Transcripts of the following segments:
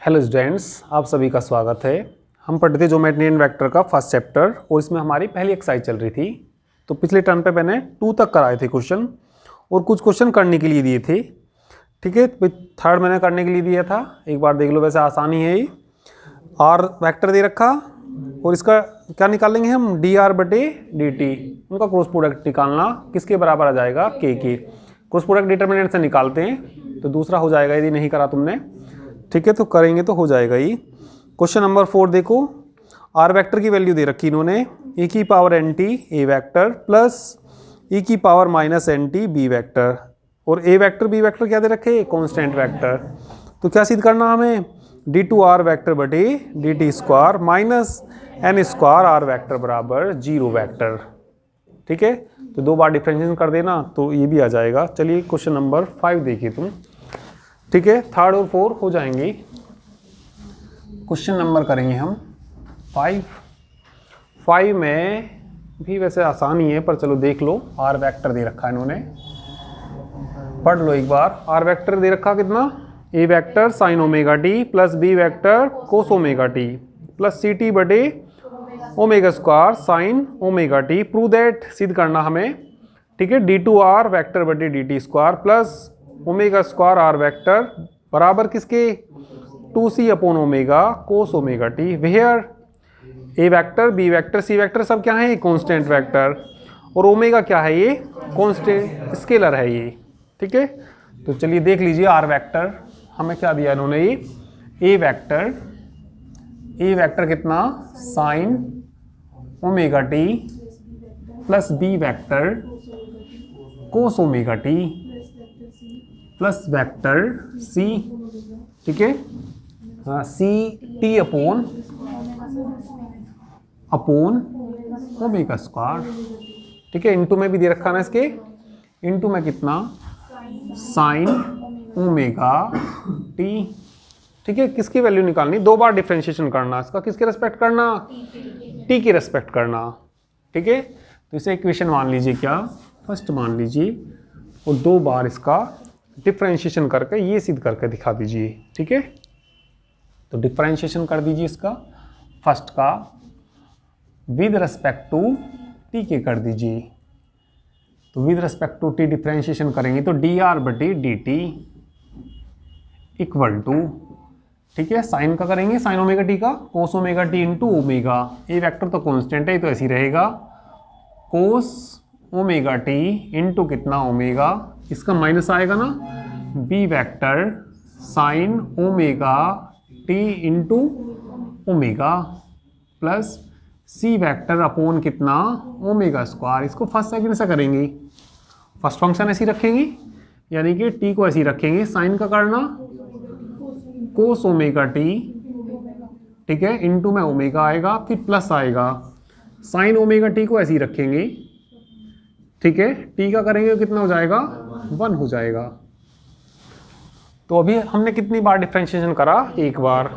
Hello students, आप सभी का स्वागत है। हम पढ़ते थे ज्योमेट्री एंड वेक्टर का फर्स्ट चैप्टर और इसमें हमारी पहली एक्सरसाइज चल रही थी। तो पिछले टर्न पे मैंने 2 तक कराए थे क्वेश्चन और कुछ क्वेश्चन करने के लिए दिए थे। ठीक है, थर्ड मैंने करने के लिए दिया था, एक बार देख लो। वैसे आसानी है ये। आर वेक्टर दे रखा और इसका क्या निकालेंगे हम, डी आर बटे डी टी। उनका क्रॉस प्रोडक्ट निकालना किसके बराबर आ जाएगा, के की। क्रॉस प्रोडक्ट डिटर्मिनेंट से निकालते हैं तो दूसरा हो जाएगा यदि नहीं करा तुमने। ठीक है, तो करेंगे तो हो जाएगा ये। क्वेश्चन नंबर 4 देखो, आर वेक्टर की वैल्यू दे रखी इन्होंने, ए की power N T A vector plus E की power minus N T B vector. और ए वेक्टर बी वेक्टर क्या दे रखे, कॉन्स्टेंट वेक्टर। तो क्या सिद्ध करना हमें, डी टू आर वैक्टर बटे D T square minus N square R vector बराबर 0 वैक्टर। ठीक है, तो 2 बार डिफरेंशिएशन कर देना तो ये भी आ जाएगा। चलिए क्वेश्चन नंबर 5 देखिए तुम। ठीक है, 3rd और 4 हो जाएंगी। क्वेश्चन नंबर करेंगे हम 5 में भी वैसे आसानी है, पर चलो देख लो। आर वेक्टर दे रखा है इन्होंने, पढ़ लो एक बार। आर वेक्टर दे रखा कितना, A vector sine omega T plus B vector cos omega T plus C T बटे omega square sine omega T. Prove that, सिद्ध करना हमें। ठीक है, डी टू आर वैक्टर बटे D T square plus omega square are vector बराबर किसके, 2c upon omega cos omega T. Where A vector B vector C vector सब क्या है, कांस्टेंट वेक्टर। और ओमेगा क्या है, ये कांस्टेंट स्केलर है ये। ठीक है, तो चलिए देख लीजिए। आर वेक्टर हमें क्या दिया इन्होंने, ये ए वेक्टर कितना, sine omega T plus B vector cos omega T plus vector C. ठीक है, हाँ, C T upon omega square. ठीक है, इनटू में भी दे रखा ना इसके, इनटू में कितना, साइन ओमेगा टी। ठीक है, किसकी वैल्यू निकालनी, 2 बार डिफरेंशिएशन करना इसका। किसके रेस्पेक्ट करना, टी की रेस्पेक्ट करना। ठीक है, तो इसे इक्वेशन मान लीजिए, क्या फर्स्ट मान लीजिए, और 2 बार इसका डिफरेंशिएशन करके ये सिद्ध करके दिखा दीजिए। ठीक है, तो डिफरेंशिएशन कर दीजिए इसका फर्स्ट का विद रेस्पेक्ट टू टी के कर दीजिए। तो with respect to T differentiation करेंगे तो डी आर बटी डी टी इक्वल टू, ठीक है, साइन का करेंगे, साइन ओमेगा टी का, cos omega T into omega. A vector तो कॉन्स्टेंट है तो ऐसे ही रहेगा, कोस ओमेगा टी इंटू कितना, ओमेगा। इसका माइनस आएगा ना, B vector sine omega T into omega plus C vector upon कितना, ओमेगा स्क्वायर। इसको फर्स्ट सेकंड से करेंगे, फर्स्ट फंक्शन ऐसी रखेंगे, यानी कि टी को ऐसी रखेंगे, साइन का करना कोस ओमेगा टी, ठीक है, इंटू में ओमेगा आएगा, फिर प्लस आएगा, साइन ओमेगा टी को ऐसे ही रखेंगे। ठीक है, टी का करेंगे कितना हो जाएगा, 1 हो जाएगा। तो अभी हमने कितनी बार डिफरेंशिएशन करा, 1 बार।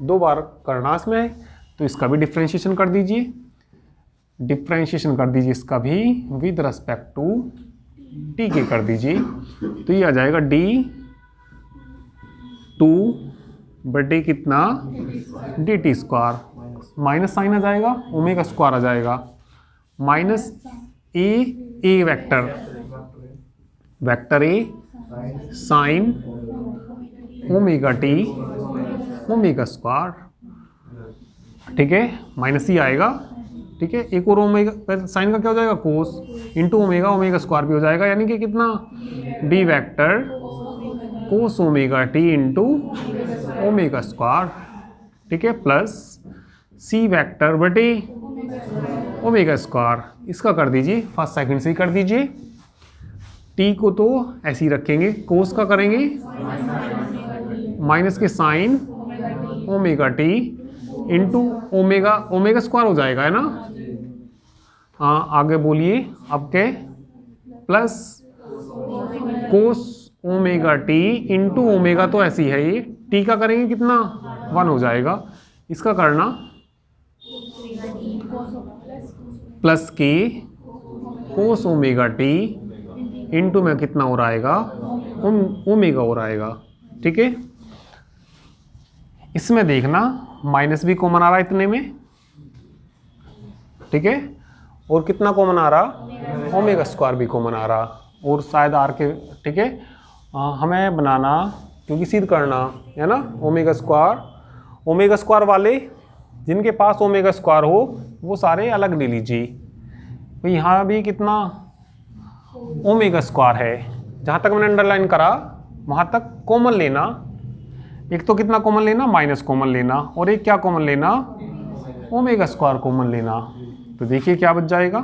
2 बार करना इसमें, तो इसका भी डिफरेंशिएशन कर दीजिए। डिफरेंशिएशन कर दीजिए इसका भी विद रेस्पेक्ट टू टी के कर दीजिए। तो ये आ जाएगा डी 2 बटे कितना, D T square, minus sine आ जाएगा, ओमेगा स्क्वायर आ जाएगा, minus A vector A sine omega T omega square. ठीक है, माइनस ही आएगा। ठीक है, एक और ओमेगा, साइन का क्या हो जाएगा, cos into omega, omega square भी हो जाएगा, यानी कि कितना, B vector cos omega T into omega square. ठीक है, प्लस सी वेक्टर बटे ओमेगा स्क्वायर। इसका कर दीजिए फर्स्ट सेकंड से ही कर दीजिए। टी को तो ऐसे ही रखेंगे, कोस का करेंगे माइनस के sign omega T into omega, omega square हो जाएगा, है ना। हाँ, आगे बोलिए अब के, plus cos omega T into omega, तो ऐसी है ये, टी का करेंगे कितना, 1 हो जाएगा। इसका करना प्लस के कोस ओमेगा टी इंटू में कितना हो रहा आएगा, ओमेगा हो रहा आएगा। ठीक है, इसमें देखना माइनस भी कॉमन आ रहा है इतने में, ठीक है, और कितना कॉमन आ रहा, ओमेगा स्क्वायर भी कॉमन आ रहा, और शायद आर के, ठीक है, हमें बनाना क्योंकि सिद्ध करना है ना, ओमेगा स्क्वायर वाले जिनके पास ओमेगा स्क्वायर हो वो सारे अलग ले लीजिए। तो यहाँ भी कितना ओमेगा स्क्वायर है, जहाँ तक मैंने अंडरलाइन करा वहाँ तक कॉमन लेना, एक तो कितना कॉमन लेना, माइनस कॉमन लेना, और एक क्या कॉमन लेना, ओमेगा स्क्वायर कॉमन लेना। तो देखिए क्या बच जाएगा,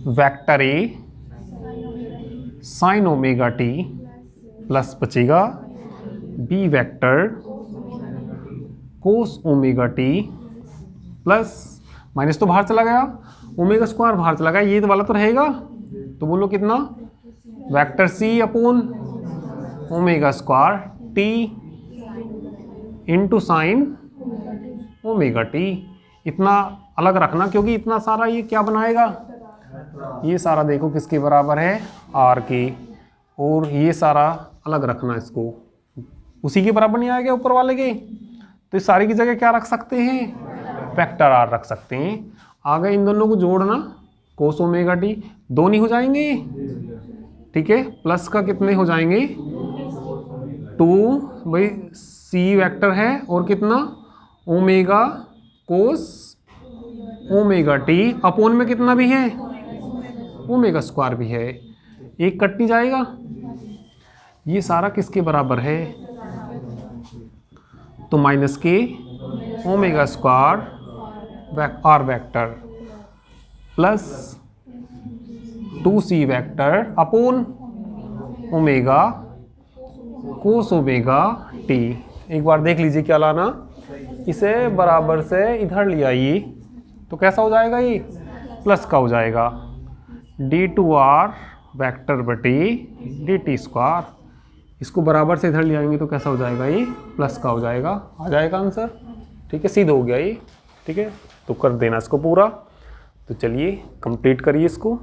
vector A sine omega T plus बचेगा B vector cos omega T plus minus तो बाहर चला गया, ओमेगा स्क्वायर बाहर चला गया, ये तो वाला तो रहेगा, तो बोलो कितना, vector c upon omega square t into sine omega t. इतना अलग रखना क्योंकि इतना सारा ये क्या बनाएगा, ये सारा देखो किसके बराबर है, आर के, और ये सारा अलग रखना, इसको उसी के बराबर नहीं आएगा ऊपर वाले के, तो इस सारी की जगह क्या रख सकते हैं, वेक्टर आर रख सकते हैं। आगे इन दोनों को जोड़ना, कोस ओमेगा टी, दो नहीं हो जाएंगे, ठीक है, प्लस का कितने हो जाएंगे 2, भाई सी वेक्टर है, और कितना omega cos omega T, upon में कितना भी है, ओमेगा स्क्वायर भी है, एक कट नहीं जाएगा। ये सारा किसके बराबर है, तो माइनस के omega square are vector plus 2c vector upon omega cos omega t. एक बार देख लीजिए क्या लाना, इसे बराबर से इधर ले आइए तो कैसा हो जाएगा, ये प्लस का हो जाएगा, d2r वेक्टर बटी dt स्क्वायर, इसको बराबर से इधर ले आएंगे तो कैसा हो जाएगा, ये प्लस का हो जाएगा, आ जाएगा आंसर, ठीक है, सीधा हो गया ये, ठीक है, तो कर देना इसको पूरा। तो चलिए कंप्लीट करिए इसको।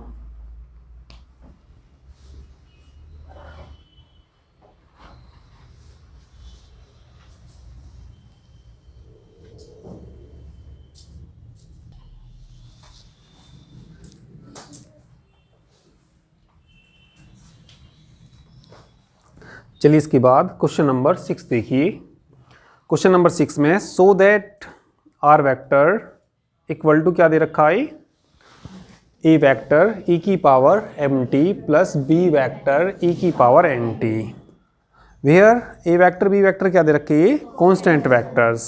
चलिए इसके बाद क्वेश्चन नंबर 6 देखिए। क्वेश्चन नंबर 6 में so that R vector equal to क्या दे रखा है, ए वेक्टर ई की power M T plus B vector ई की power N T, where A vector B vector क्या दे रखे है, constant vectors,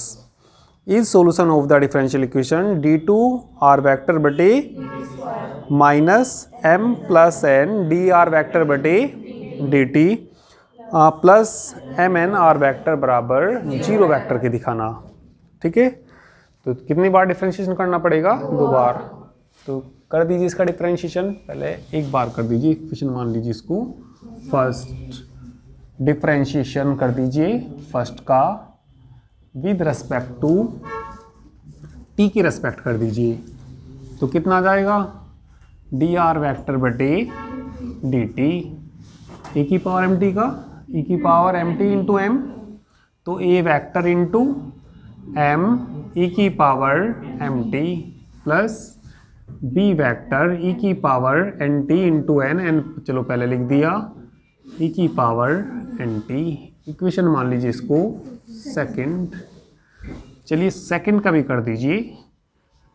is solution of the differential equation D two R vector बटे minus M plus N D are vector बटे D T plus M N R vector बराबर 0 vector के दिखाना, ठीक है। तो कितनी बार डिफरेंशिएशन करना पड़ेगा, 2 बार। तो कर दीजिए इसका डिफरेंशिएशन, पहले एक बार कर दीजिए, इक्वेशन मान लीजिए इसको, फर्स्ट डिफरेंशिएशन कर दीजिए फर्स्ट का विद रेस्पेक्ट टू टी की रेस्पेक्ट कर दीजिए, तो कितना आ जाएगा, डी आर वेक्टर बटे डी टी, ए की पावर एम टी का ई की power M T into M, तो A vector into M E की power M T plus B vector ई की power N T into N, N चलो पहले लिख दिया, ई की पावर एन टी, इक्वेशन मान लीजिए इसको सेकंड। चलिए सेकंड का भी कर दीजिए,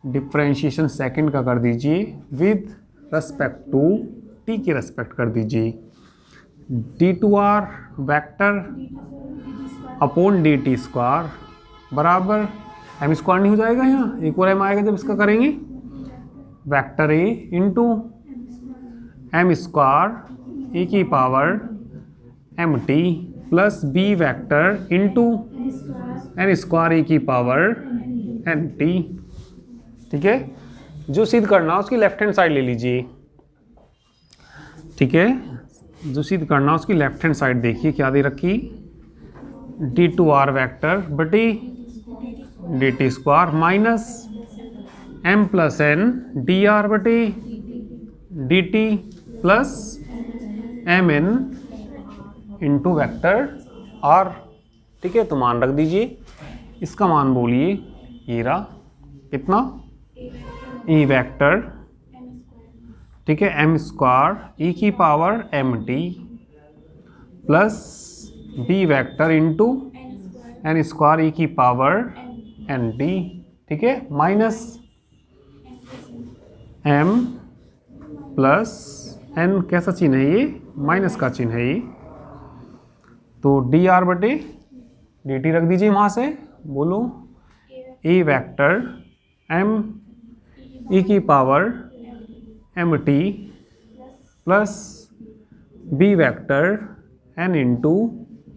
डिफरेंशिएशन सेकंड का कर दीजिए विद रेस्पेक्ट टू टी की रेस्पेक्ट कर दीजिए, d2r vector upon dt square बराबर m स्क्वायर नहीं हो जाएगा, यहाँ एक और m आएगा जब इसका करेंगे, vector a into M square A की power M T plus b vector into N square A की पावर एन टी, ठीक है। जो सिद्ध करना उसकी लेफ्ट हैंड साइड ले लीजिए, ठीक है, जो सिद्ध करना उसकी लेफ्ट हैंड साइड देखिए क्या दे रखी, d2r वेक्टर बटी dt square minus m plus n dr बटी dt plus mn into vector r, ठीक है, तो मान रख दीजिए, इसका मान बोलिए ये रहा कितना, ई वेक्टर, ठीक है, एम स्क्वायर ई की power M T plus B vector into N square E की पावर एन टी, ठीक है, माइनस एम प्लस एन, कैसा चिन्ह है ये, माइनस का चिन्ह है ये, तो डी आर बटे डी टी रख दीजिए वहाँ से, बोलो ए वेक्टर एम ई की power M T plus B vector N into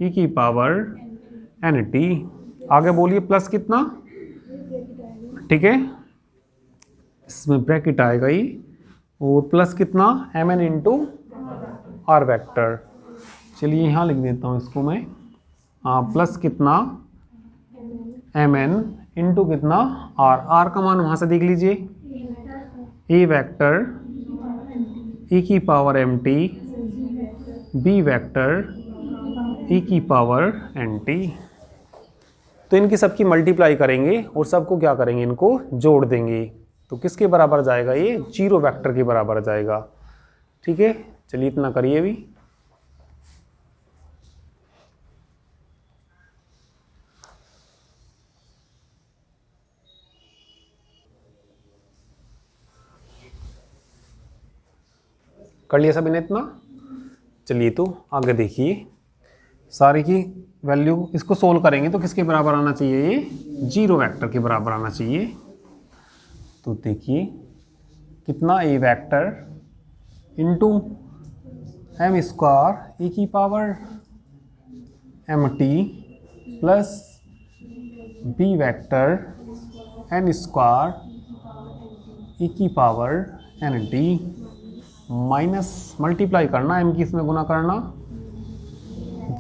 E की पावर एन टी, आगे बोलिए प्लस कितना, ठीक है, इसमें ब्रैकेट आएगा ये, और प्लस कितना m n into r vector, चलिए यहाँ लिख देता हूँ इसको मैं, प्लस कितना एम एन इंटू कितना आर, आर का मान वहाँ से देख लीजिए, ए वेक्टर ई की power M t B vector ई की पावर एन टी, तो इनकी सबकी मल्टीप्लाई करेंगे और सबको क्या करेंगे, इनको जोड़ देंगे, तो किसके बराबर जाएगा ये, जीरो वेक्टर के बराबर जाएगा, ठीक है, चलिए इतना करिए अभी। कर लिया सभी ने इतना, चलिए तो आगे देखिए, सारी की वैल्यू इसको सोल्व करेंगे तो किसके बराबर आना चाहिए, ये जीरो वेक्टर के बराबर आना चाहिए, तो देखिए कितना A vector into M square E की power M T plus B vector N square E की power N T, minus multiply करना, एम की इसमें गुना करना,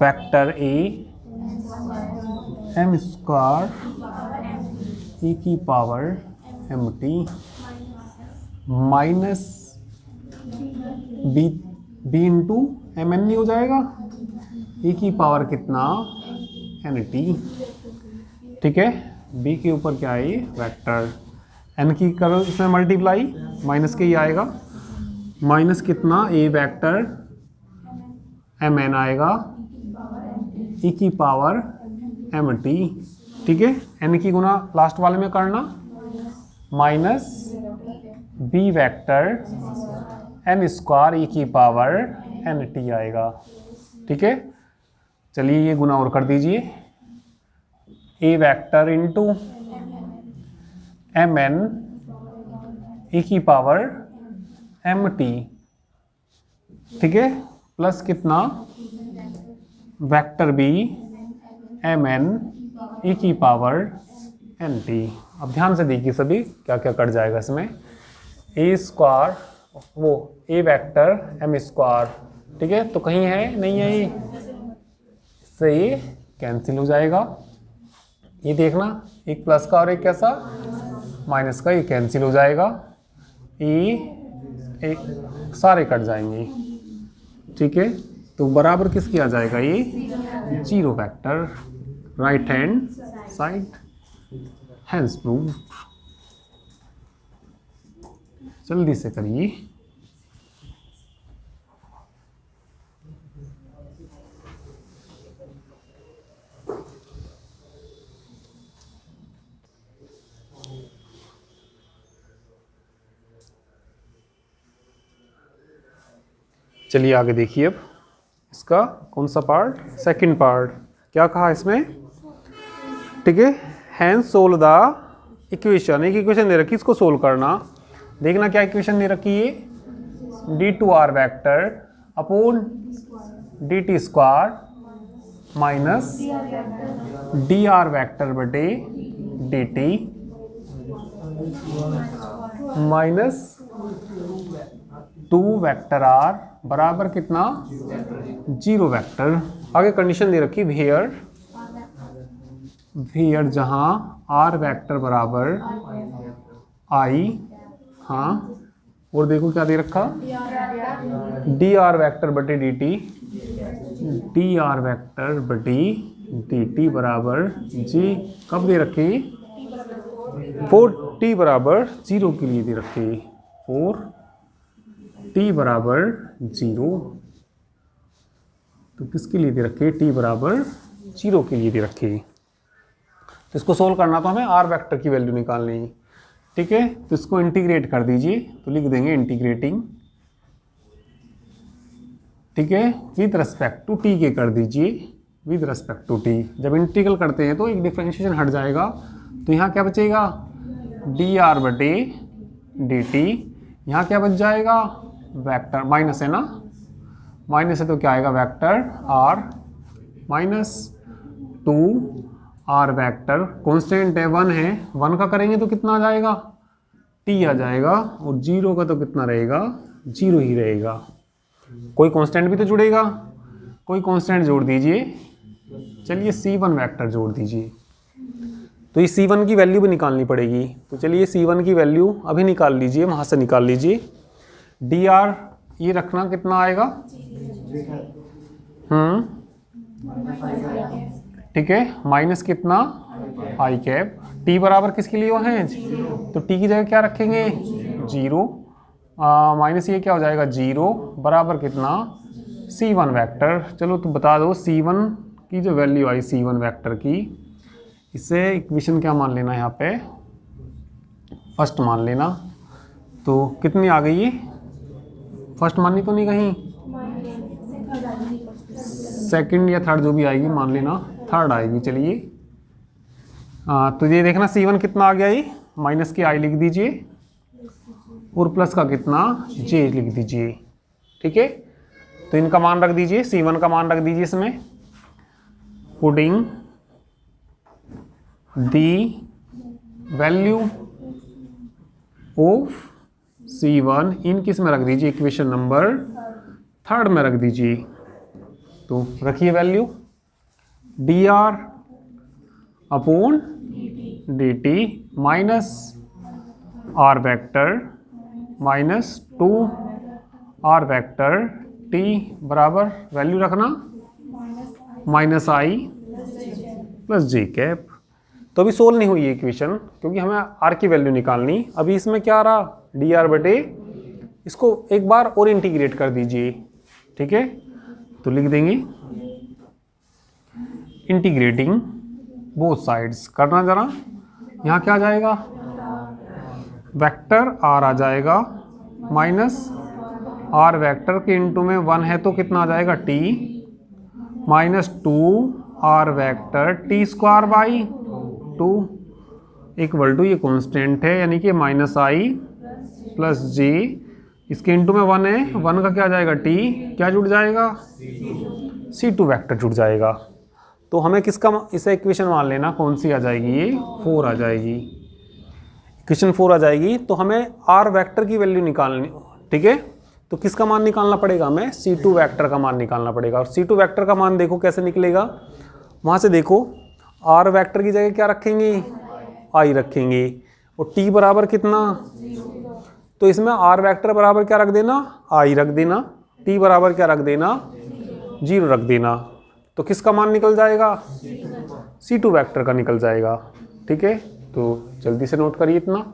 vector A M square E की power M T minus B, B into M N नहीं हो जाएगा, ई की पावर कितना एन टी, ठीक है, बी के ऊपर क्या है ये वेक्टर, एन की करो इसमें मल्टीप्लाई, माइनस के ही आएगा, माइनस कितना ए वेक्टर एम एन आएगा ई की पावर एम टी, ठीक है, एन की गुना लास्ट वाले में करना, minus B vector N square E की पावर एन टी आएगा, ठीक है, चलिए ये गुना और कर दीजिए, A vector into M N E की पावर एम टी, ठीक है, प्लस कितना vector B M N E की पावर एन टी, अब ध्यान से देखिए सभी क्या क्या कट जाएगा इसमें, ए स्क्वायर वो ए वेक्टर एम स्क्वायर, ठीक है, तो कहीं है नहीं है ये, इससे ये कैंसिल हो जाएगा, ये देखना एक प्लस का और एक कैसा माइनस का, ये कैंसिल हो जाएगा, एक सारे कट जाएंगे, ठीक है, तो बराबर किसकी आ जाएगा ये zero vector, right hand side, hence prove, जल्दी से करिए। चलिए आगे देखिए, अब इसका कौन सा पार्ट, सेकंड पार्ट, क्या कहा इसमें, ठीक है, हैंस सोल्व द इक्वेशन, एक इक्वेशन दे रखी, इसको सोल्व करना, देखना क्या इक्वेशन दे रखी है, D two R vector upon D T square minus D are vector बटे D T minus 2 vector R बराबर कितना जीरो वेक्टर। आगे कंडीशन दे रखी वेयर जहां आर वेक्टर बराबर आई, हाँ, और देखो क्या दे रखा डी आर वेक्टर बटे D T, D R vector बटी डी टी बराबर जी, कब दे रखी, फोर टी बराबर 0 के लिए दे रखी, फोर टी बराबर 0, तो किसके लिए दे रखे, टी बराबर 0 के लिए दे रखी। तो इसको सोल्व करना तो हमें आर वेक्टर की वैल्यू निकालनी है, ठीक है। तो इसको इंटीग्रेट कर दीजिए, तो लिख देंगे इंटीग्रेटिंग, ठीक है, विद रिस्पेक्ट टू टी के कर दीजिए, विद रिस्पेक्ट टू टी। जब इंटीग्रल करते हैं तो एक डिफरेंशिएशन हट जाएगा, तो यहाँ क्या बचेगा, डी आर बटे डी टी, यहाँ क्या बच जाएगा, वेक्टर, माइनस है ना, माइनस है तो क्या आएगा, vector r minus 2 r vector, constant है 1 है, 1 का करेंगे तो कितना आ जाएगा, टी आ जाएगा, और 0 का तो कितना रहेगा, 0 ही रहेगा। कोई कांस्टेंट भी तो जुड़ेगा, कोई कांस्टेंट जोड़ दीजिए, चलिए C1 वेक्टर जोड़ दीजिए। तो ये C1 की वैल्यू भी निकालनी पड़ेगी, तो चलिए C1 की वैल्यू अभी निकाल लीजिए, वहाँ से निकाल लीजिए। dr ये रखना कितना आएगा, ठीक है, माइनस कितना आई कैप, टी बराबर किसके लिए है, तो टी की जगह क्या रखेंगे, 0, माइनस ये क्या हो जाएगा, 0 बराबर कितना, C1 वेक्टर। चलो तो बता दो C1 की जो वैल्यू आई C1 वेक्टर की, इसे इक्वेशन क्या मान लेना, यहाँ पे फर्स्ट मान लेना। तो कितनी आ गई, ये फर्स्ट माननी तो नहीं कहीं, सेकंड या थर्ड जो भी आएगी मान लेना, थर्ड आएगी। चलिए तो ये देखना C1 कितना आ गया, ये माइनस की आई लिख दीजिए और प्लस का कितना J लिख दीजिए, ठीक है। तो इनका मान रख दीजिए, C1 का मान रख दीजिए इसमें, putting the value of C1 इन किस में रख दीजिए, इक्वेशन नंबर 3 में रख दीजिए। तो रखिए value dr upon dt minus r vector minus 2 r vector t बराबर वैल्यू रखना माइनस आई प्लस जे कैप। तो अभी सोल्व नहीं हुई है इक्वेशन, क्योंकि हमें r की वैल्यू निकालनी। अभी इसमें क्या आ रहा, dr बटे, इसको एक बार और इंटीग्रेट कर दीजिए, ठीक है। तो लिख देंगे इंटीग्रेटिंग बोथ साइड्स, करना जरा, यहाँ क्या आ जाएगा, वेक्टर r आ जाएगा माइनस r वेक्टर के इंटू में 1 है तो कितना आ जाएगा, t minus 2 r vector t square by 2 equal to, ये कॉन्स्टेंट है यानी कि माइनस आई प्लस जे, इसके इंटू में 1 है, 1 का क्या आ जाएगा, t क्या जुड़ जाएगा, C2 वेक्टर जुड़ जाएगा। तो हमें किसका इसे इक्वेशन मान लेना, कौन सी आ जाएगी, ये 4 आ जाएगी, इक्वेशन 4 आ जाएगी। तो हमें r वेक्टर की वैल्यू निकालनी, ठीक है। तो किसका मान निकालना पड़ेगा, हमें C2 वेक्टर का मान निकालना पड़ेगा। और C2 वेक्टर का मान देखो कैसे निकलेगा, वहाँ से देखो, r वेक्टर की जगह क्या रखेंगे, i रखेंगे, और t बराबर कितना, तो इसमें r वेक्टर बराबर क्या रख देना, i रख देना, t बराबर क्या रख देना, 0 रख देना। तो किसका मान निकल जाएगा, C2 वेक्टर का निकल जाएगा, ठीक है। तो जल्दी से नोट करिए इतना।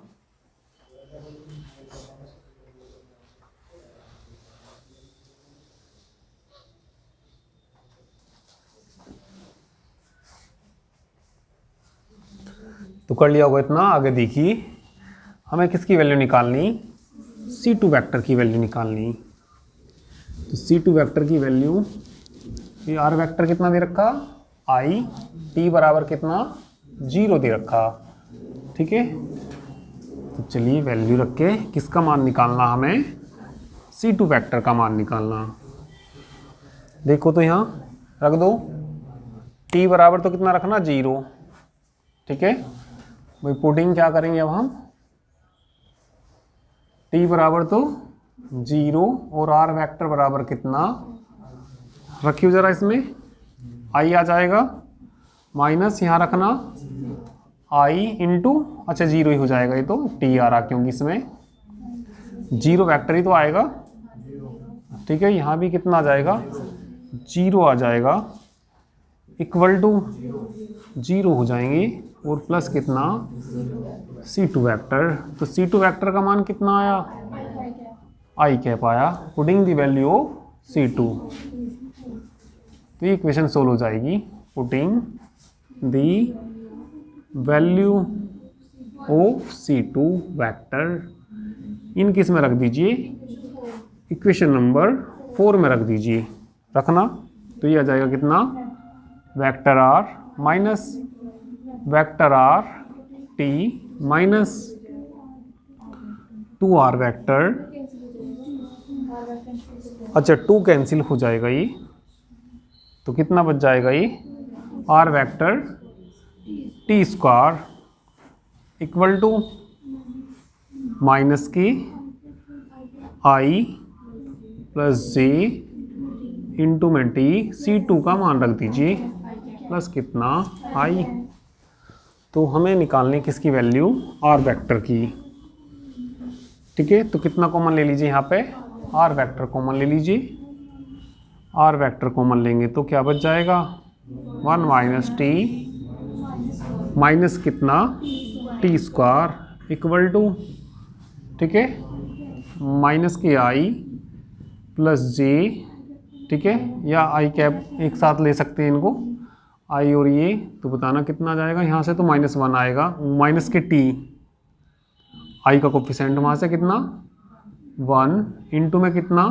तो कर लिया होगा इतना। आगे देखिए, हमें किसकी वैल्यू निकालनी, C2 वेक्टर की वैल्यू निकालनी। तो C2 वेक्टर की वैल्यू, ये r वेक्टर कितना दे रखा, i, t बराबर कितना 0 दे रखा, ठीक है। तो चलिए वैल्यू रख के किसका मान निकालना, हमें C2 वेक्टर का मान निकालना। देखो तो यहाँ रख दो, t बराबर तो कितना रखना, 0, ठीक है। भाई पुटिंग क्या करेंगे अब हम, t बराबर तो 0 और r वेक्टर बराबर कितना, रखियो जरा, इसमें i आ जाएगा माइनस, यहाँ रखना i इंटू, अच्छा 0 ही हो जाएगा, ये तो t आ रहा क्योंकि इसमें 0 वेक्टर ही तो आएगा, ठीक है। यहाँ भी कितना आ जाएगा, 0 आ जाएगा, इक्वल टू 0 हो जाएंगे और प्लस कितना C2 वेक्टर। तो C2 वेक्टर का मान कितना आया, आई कैप आया, putting the value of C2। तो ये इक्वेशन सोल्व हो जाएगी, putting the value of C2 vector इन किस में रख दीजिए, इक्वेशन नंबर 4 में रख दीजिए, रखना। तो ये आ जाएगा कितना, vector R minus vector R T minus 2R vector, अच्छा 2 कैंसिल हो जाएगा ये, तो कितना बच जाएगा ये, R vector T square equal to minus की I प्लस J इंटू में T, C2 का मान रख दीजिए प्लस कितना I। तो हमें निकालने किसकी वैल्यू, R वेक्टर की, ठीक है। तो कितना कॉमन ले लीजिए यहाँ पे, R वेक्टर कॉमन ले लीजिए, R वेक्टर कॉमन लेंगे तो क्या बच जाएगा, 1 माइनस T माइनस कितना T स्क्वायर इक्वल टू, ठीक है, माइनस की I प्लस J, ठीक है, या I कैप एक साथ ले सकते हैं इनको, I और ये, तो बताना कितना आ जाएगा, यहाँ से तो -1 आएगा, माइनस के T, I का कोफिशिएंट वहाँ से कितना 1 इंटू में कितना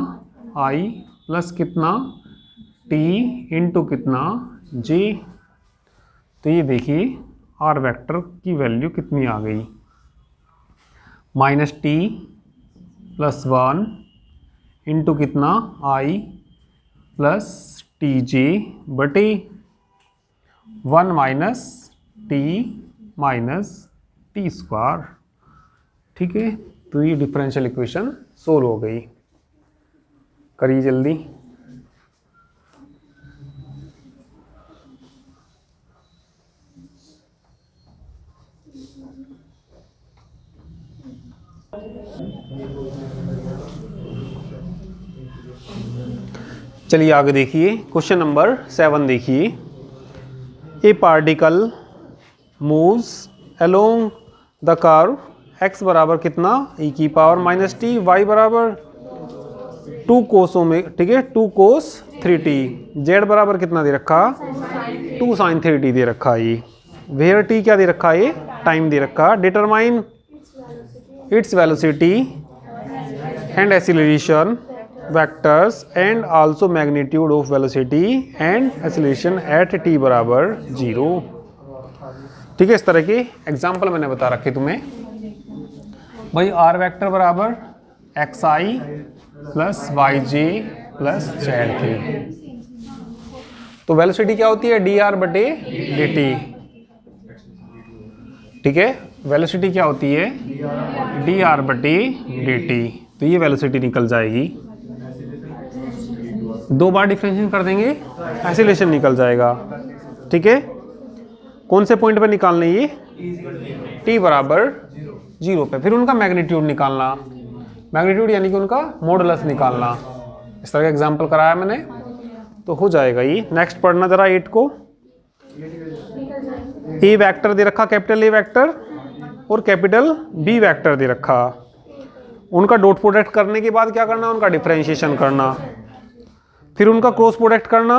I प्लस कितना T इंटू कितना J। तो ये देखिए R वेक्टर की वैल्यू कितनी आ गई, माइनस T प्लस 1 इंटू कितना I प्लस TJ बटे 1 minus T minus T square, ठीक है। तो ये डिफरेंशियल इक्वेशन सोल्व हो गई, करिए जल्दी। चलिए आगे देखिए, क्वेश्चन नंबर 7 देखिए, ए particle moves along the curve x बराबर कितना e की पावर माइनस टी, y बराबर 2 कोस ओमेगा, ठीक है, 2 कोस 3t, z बराबर कितना दे रखा 2 साइन 3t दे रखा है, वेयर t क्या दे रखा है, टाइम दे रखा, determine its velocity and acceleration vectors and also magnitude of velocity and acceleration at t बराबर 0, ठीक है। इस तरह के एग्जाम्पल मैंने बता रखे तुम्हें भाई, R वेक्टर बराबर xi plus yj plus zk, तो वेलोसिटी क्या होती है dr बटे dt, ठीक है, वेलोसिटी क्या होती है dr बटे dt, तो ये वेलोसिटी निकल जाएगी, 2 बार डिफरेंशिएशन कर देंगे एक्सीलरेशन निकल जाएगा, ठीक है। कौन से पॉइंट पे निकालना है ये, t बराबर 0 पे, फिर उनका मैग्नीट्यूड निकालना, मैग्नीट्यूड यानी कि उनका मॉडुलस निकालना, इस तरह का एग्जांपल कराया मैंने, तो हो जाएगा ये। नेक्स्ट पढ़ना जरा 8 को, ए वेक्टर दे रखा, कैपिटल ए वेक्टर और कैपिटल बी वेक्टर दे रखा, उनका डॉट प्रोडक्ट करने के बाद क्या करना, उनका डिफरेंशिएशन करना, फिर उनका क्रॉस प्रोडक्ट करना,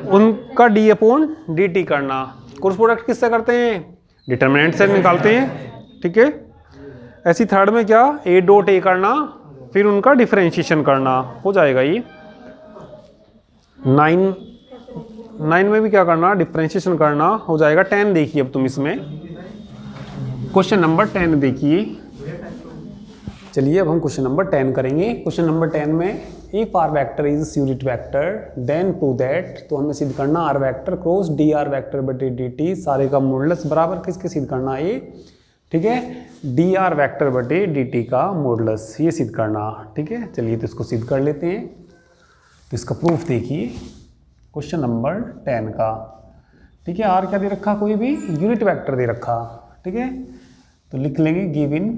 उनका डी अपॉन डी टी करना। क्रॉस प्रोडक्ट किससे करते हैं, डिटरमिनेंट से निकालते हैं, ठीक है। ऐसी थर्ड में क्या, ए डॉट ए करना, फिर उनका डिफरेंशिएशन करना, हो जाएगा ये। 9 में भी क्या करना, डिफरेंशिएशन करना, हो जाएगा 10। देखिए अब तुम इसमें क्वेश्चन नंबर 10 देखिए, चलिए अब हम क्वेश्चन नंबर 10 करेंगे। क्वेश्चन नंबर 10 में if r vector is unit vector then prove that, तो हमें सिद्ध करना r vector cross d are vector बटे डी टी सारे का मॉडुलस बराबर किसके सिद्ध करना है, ठीक है, डी आर वेक्टर बटे डी टी का मॉडुलस, ये सिद्ध करना, ठीक है। चलिए तो इसको सिद्ध कर लेते हैं। तो इसका प्रूफ देखिए क्वेश्चन नंबर 10 का, ठीक है। आर क्या दे रखा, कोई भी यूनिट वेक्टर दे रखा, ठीक है। तो लिख लेंगे given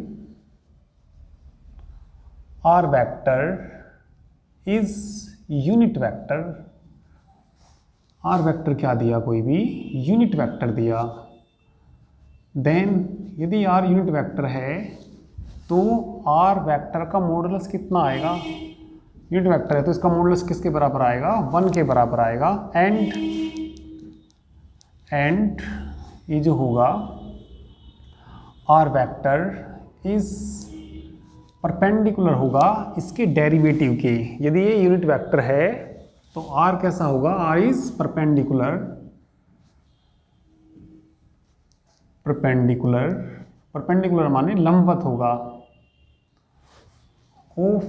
r vector is unit vector r vector क्या दिया, कोई भी यूनिट वेक्टर दिया, देन यदि आर यूनिट वेक्टर है तो आर वेक्टर का मॉडुलस कितना आएगा, यूनिट वेक्टर है तो इसका मॉडुलस किसके बराबर आएगा, 1 के बराबर आएगा। एंड ये जो होगा आर वेक्टर इज परपेंडिकुलर होगा इसके डेरिवेटिव के। यदि ये यूनिट वेक्टर है तो आर कैसा होगा, आर इज परपेंडिकुलर माने लंबवत होगा, ऑफ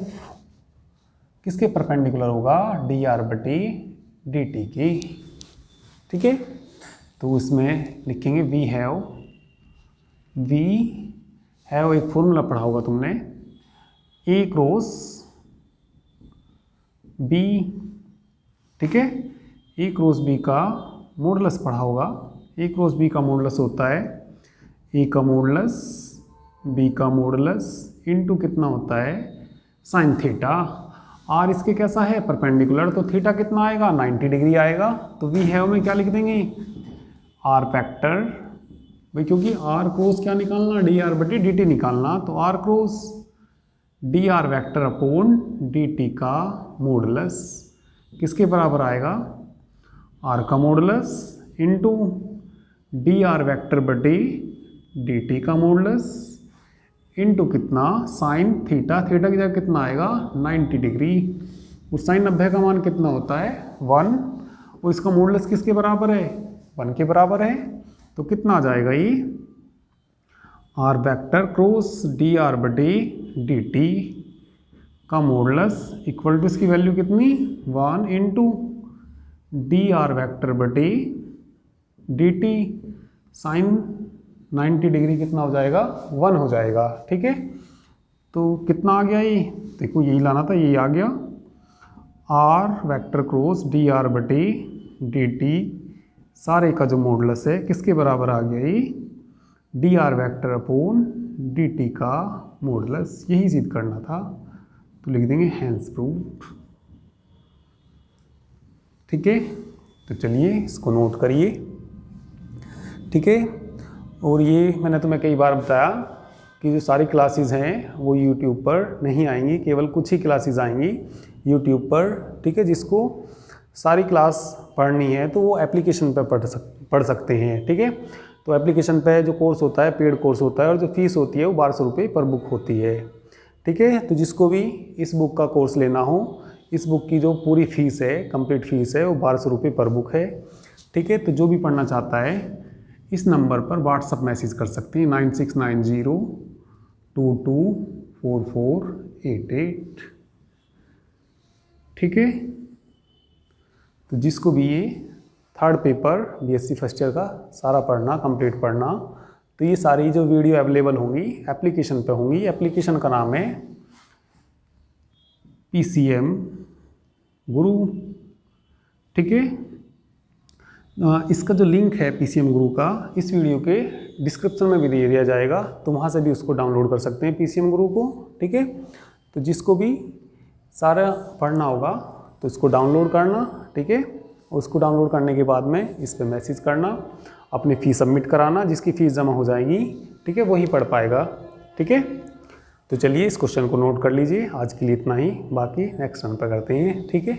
किसके परपेंडिकुलर होगा, डी आर बटी डी टी की। ठीक है, तो उसमें लिखेंगे वी हैव एक फॉर्मूला पढ़ा होगा तुमने, ए क्रॉस बी। ठीक है, ए क्रॉस बी का मॉडुलस पढ़ा होगा। ए क्रॉस बी का मॉडुलस होता है ए का मॉडुलस बी का मॉडुलस इनटू कितना होता है, साइन थीटा। आर इसके कैसा है, परपेंडिकुलर, तो थीटा कितना आएगा, 90 डिग्री आएगा। तो वी हैव में क्या लिख देंगे, आर फैक्टर भाई, क्योंकि आर क्रॉस क्या निकालना, डी आर बटी डी टी निकालना, तो r cross d are vector upon D t का मॉडुलस किसके बराबर आएगा, आर का modulus into d are vector बटी डी टी का मॉडुलस इंटू कितना, साइन थीटा। थीटा की जगह कितना आएगा, 90 डिग्री। और साइन 90 का मान कितना होता है, 1, और इसका मॉडुलस किसके बराबर है, 1 के बराबर है। तो कितना आ जाएगा ये, r vector cross d are बटी डी टी का मॉडुलस इक्वल टू इसकी वैल्यू कितनी, 1 इंटू डी आर वैक्टर बटी डी टी साइन 90 डिग्री कितना हो जाएगा, 1 हो जाएगा। ठीक है, तो कितना आ गया ये, देखो यही लाना था, यही आ गया, r vector cross d are बटी डी टी सारे का जो मॉडुलस है किसके बराबर आ गया, ये D R vector upon D t का मॉडुलस। यही सिद्ध करना था, तो लिख देंगे हैंस प्रूव्ड। ठीक है, तो चलिए इसको नोट करिए। ठीक है, और ये मैंने तुम्हें कई बार बताया कि जो सारी क्लासेस हैं वो YouTube पर नहीं आएंगी, केवल कुछ ही क्लासेस आएंगी YouTube पर। ठीक है, जिसको सारी क्लास पढ़नी है तो वो एप्लीकेशन पर पढ़ सकते हैं। ठीक है, तो एप्लीकेशन पे जो कोर्स होता है पेड कोर्स होता है, और जो फीस होती है वो 1200 रुपये पर बुक होती है। ठीक है, तो जिसको भी इस बुक का कोर्स लेना हो, इस बुक की जो पूरी फीस है, कंप्लीट फीस है, वो 1200 रुपये पर बुक है। ठीक है, तो जो भी पढ़ना चाहता है इस नंबर पर व्हाट्सअप मैसेज कर सकते हैं, 9690224488। ठीक है, तो जिसको भी ये 3rd paper BSc first year का सारा पढ़ना, कंप्लीट पढ़ना, तो ये सारी जो वीडियो अवेलेबल होंगी एप्लीकेशन पे होंगी। एप्लीकेशन का नाम है PCM गुरु। ठीक है, इसका जो लिंक है PCM गुरु का इस वीडियो के डिस्क्रिप्शन में भी दे दिया जाएगा, तो वहाँ से भी उसको डाउनलोड कर सकते हैं PCM गुरु को। ठीक है, तो जिसको भी सारा पढ़ना होगा तो इसको डाउनलोड करना। ठीक है, उसको डाउनलोड करने के बाद में इस पर मैसेज करना, अपनी फ़ीस सबमिट कराना, जिसकी फ़ीस जमा हो जाएगी, ठीक है, वही पढ़ पाएगा। ठीक है, तो चलिए इस क्वेश्चन को नोट कर लीजिए। आज के लिए इतना ही, बाकी नेक्स्ट रन पर करते हैं। ठीक है।